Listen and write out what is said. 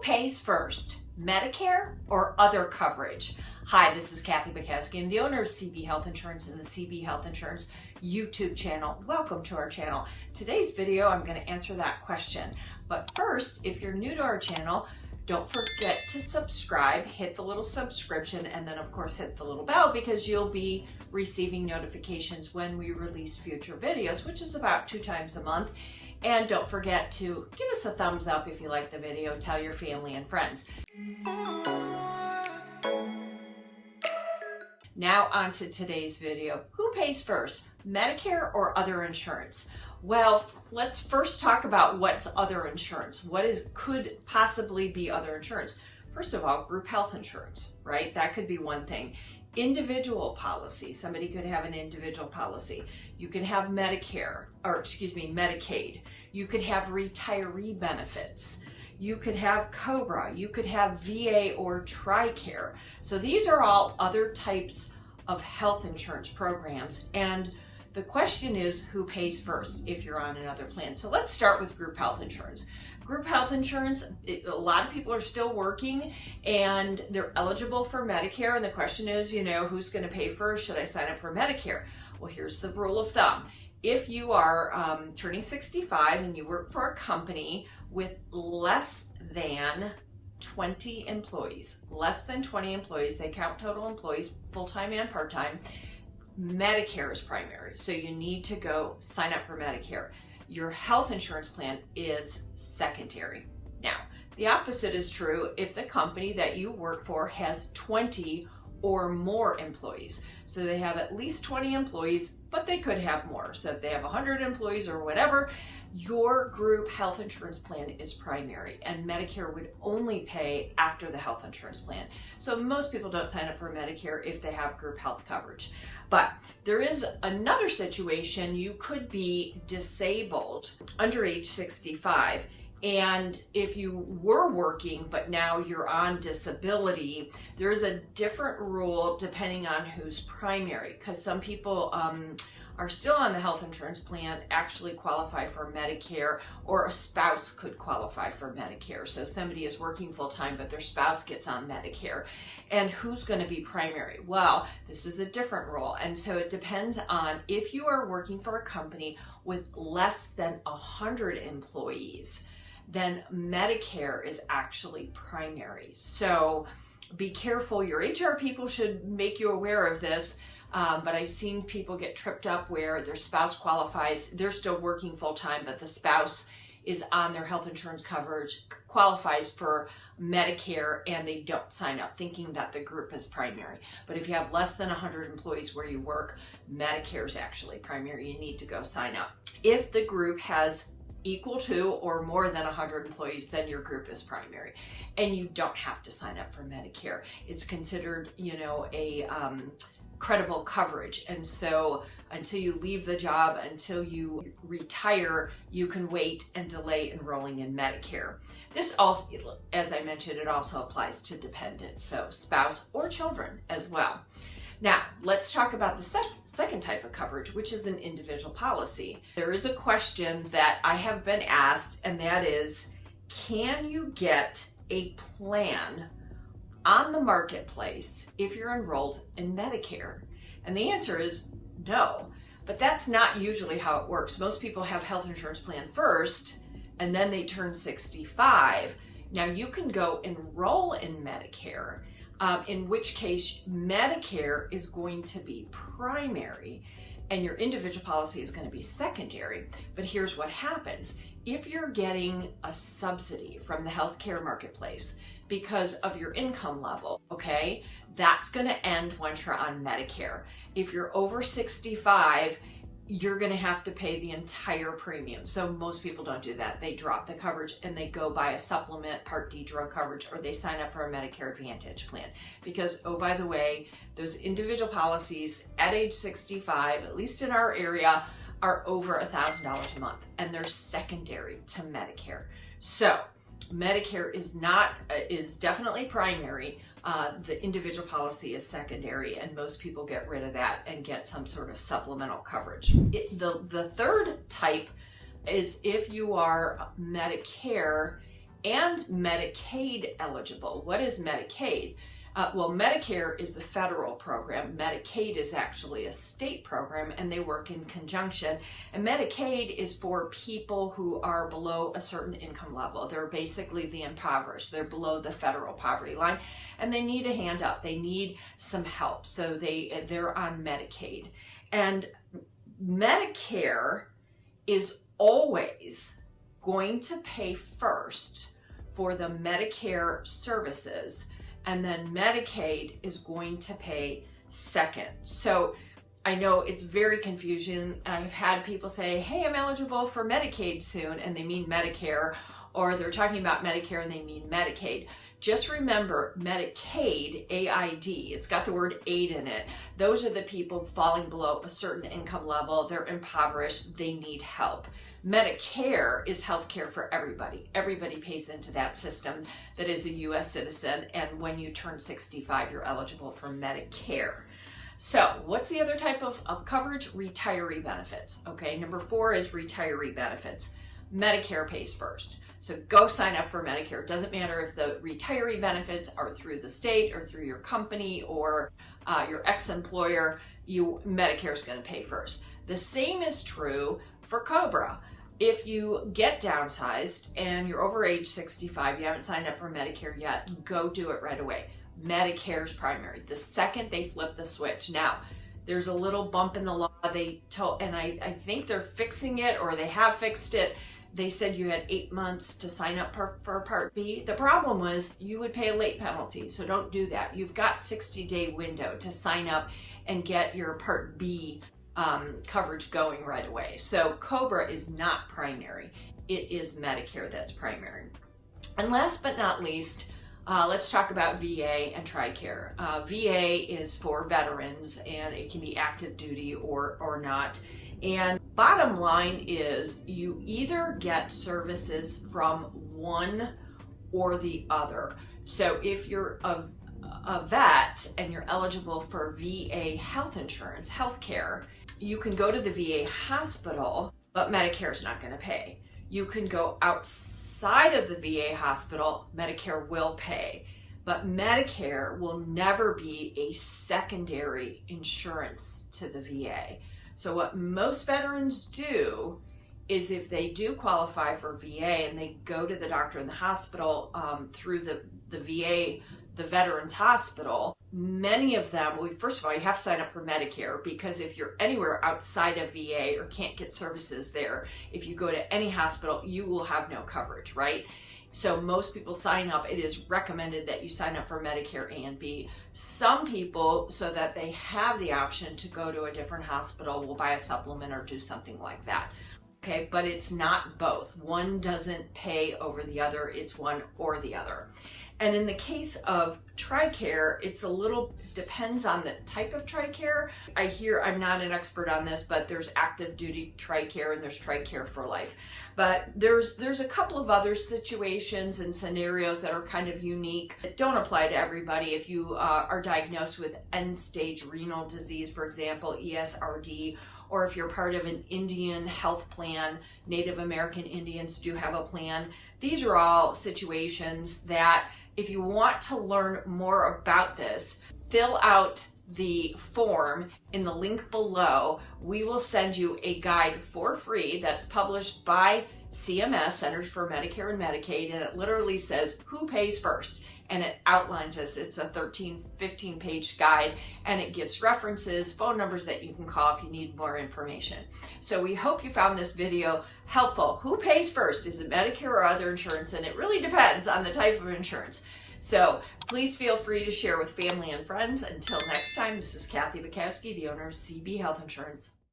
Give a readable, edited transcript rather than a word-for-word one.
pays first, Medicare or other coverage? Hi, this is Kathy Bukowski. I'm the owner of CB Health Insurance and the CB Health Insurance YouTube channel. Welcome to our channel. Today's video, I'm going to answer that question. But first, if you're new to our channel, don't forget to subscribe, hit the little subscription, and then of course hit the little bell because you'll be receiving notifications when we release future videos, which is about 2 times a month. And don't forget to give us a thumbs up if you like the video, tell your family and friends. Now on to today's video. Who pays first, Medicare or other insurance? Well, let's first talk about what's other insurance. What could possibly be other insurance? First of all, group health insurance, right? That could be one thing. Individual policy. Somebody could have an individual policy. You can have Medicare, or Medicaid. You could have retiree benefits. You could have COBRA. You could have VA or Tricare. So these are all other types of health insurance programs. And the question is, who pays first if you're on another plan? So let's start with group health insurance. Group health insurance, a lot of people are still working and they're eligible for Medicare. And the question is, who's going to pay first? Should I sign up for Medicare? Well, here's the rule of thumb. If you are turning 65 and you work for a company with less than 20 employees, they count total employees, full-time and part-time, Medicare is primary. So you need to go sign up for Medicare. Your health insurance plan is secondary. Now, the opposite is true if the company that you work for has 20 or more employees. So they have at least 20 employees, but they could have more. So if they have 100 employees or whatever, your group health insurance plan is primary, and Medicare would only pay after the health insurance plan. So most people don't sign up for Medicare if they have group health coverage. But there is another situation. You could be disabled under age 65. And if you were working, but now you're on disability, there's a different rule depending on who's primary, because some people are still on the health insurance plan, actually qualify for Medicare, or a spouse could qualify for Medicare. So somebody is working full-time, but their spouse gets on Medicare. And who's going to be primary? Well, this is a different rule. And so it depends on if you are working for a company with less than 100 employees, then Medicare is actually primary. So be careful. Your HR people should make you aware of this. But I've seen people get tripped up where their spouse qualifies. They're still working full time, but the spouse is on their health insurance coverage, qualifies for Medicare, and they don't sign up thinking that the group is primary. But if you have less than 100 employees where you work, Medicare is actually primary. You need to go sign up. If the group has equal to or more than 100 employees, then your group is primary. And you don't have to sign up for Medicare. It's considered, a credible coverage. And so until you leave the job, until you retire, you can wait and delay enrolling in Medicare. This also, as I mentioned, it also applies to dependents, so spouse or children as well. Now, let's talk about the second type of coverage, which is an individual policy. There is a question that I have been asked, and that is, can you get a plan on the marketplace if you're enrolled in Medicare? And the answer is no, but that's not usually how it works. Most people have health insurance plan first, and then they turn 65. Now you can go enroll in Medicare, in which case Medicare is going to be primary and your individual policy is going to be secondary. But here's what happens. If you're getting a subsidy from the healthcare marketplace because of your income level, okay, that's going to end once you're on Medicare. If you're over 65, you're going to have to pay the entire premium. So most people don't do that. They drop the coverage and they go buy a supplement, Part D drug coverage, or they sign up for a Medicare Advantage plan. Because, oh, by the way, those individual policies at age 65, at least in our area, are over $1,000 a month, and they're secondary to Medicare. So Medicare is definitely primary. The individual policy is secondary, and most people get rid of that and get some sort of supplemental coverage. The third type is if you are Medicare and Medicaid eligible. What is Medicaid? Well, Medicare is the federal program. Medicaid is actually a state program, and they work in conjunction. And Medicaid is for people who are below a certain income level. They're basically the impoverished. They're below the federal poverty line, and they need a hand up. They need some help, so they're on Medicaid. And Medicare is always going to pay first for the Medicare services, and then Medicaid is going to pay second. So I know it's very confusing. I've had people say, hey, I'm eligible for Medicaid soon, and they mean Medicare, or they're talking about Medicare and they mean Medicaid. Just remember, Medicaid, AID, it's got the word aid in it. Those are the people falling below a certain income level. They're impoverished. They need help. Medicare is health care for everybody. Everybody pays into that system that is a U.S. citizen, and when you turn 65, you're eligible for Medicare. So what's the other type of coverage? Retiree benefits. Okay, number 4 is retiree benefits. Medicare pays first. So go sign up for Medicare. It doesn't matter if the retiree benefits are through the state or through your company or your ex-employer, Medicare is going to pay first. The same is true for COBRA. If you get downsized and you're over age 65, you haven't signed up for Medicare yet, go do it right away. Medicare's primary. The second they flip the switch. Now, there's a little bump in the law. And I think they're fixing it, or they have fixed it. They said you had 8 months to sign up for Part B. The problem was you would pay a late penalty, so don't do that. You've got 60-day window to sign up and get your Part B coverage going right away. So COBRA is not primary. It is Medicare that's primary. And last but not least, let's talk about VA and Tricare. VA is for veterans, and it can be active duty or not. And bottom line is you either get services from one or the other. So if you're a vet and you're eligible for VA health insurance, health care, you can go to the VA hospital, but Medicare is not going to pay. You can go outside of the VA hospital, Medicare will pay, but Medicare will never be a secondary insurance to the VA. So what most veterans do is if they do qualify for VA and they go to the doctor in the hospital through the VA, the Veterans Hospital, many of them, well, first of all, you have to sign up for Medicare, because if you're anywhere outside of VA or can't get services there, if you go to any hospital, you will have no coverage, right? So most people sign up. It is recommended that you sign up for Medicare A and B. Some people, so that they have the option to go to a different hospital, will buy a supplement or do something like that. Okay, but it's not both. One doesn't pay over the other. It's one or the other. And in the case of Tricare, it's a little, depends on the type of Tricare. I'm not an expert on this, but there's active duty Tricare and there's Tricare for life. But there's a couple of other situations and scenarios that are kind of unique that don't apply to everybody. If you are diagnosed with end-stage renal disease, for example, ESRD, or if you're part of an Indian health plan, Native American Indians do have a plan. These are all situations that, if you want to learn more about this, fill out the form in the link below. We will send you a guide for free that's published by CMS, Centers for Medicare and Medicaid, and it literally says who pays first. And it outlines this. It's a 15 page guide, and it gives references, phone numbers that you can call if you need more information. So we hope you found this video helpful. Who pays first? Is it Medicare or other insurance? And it really depends on the type of insurance. So please feel free to share with family and friends. Until next time, this is Kathy Bukowski, the owner of CB Health Insurance.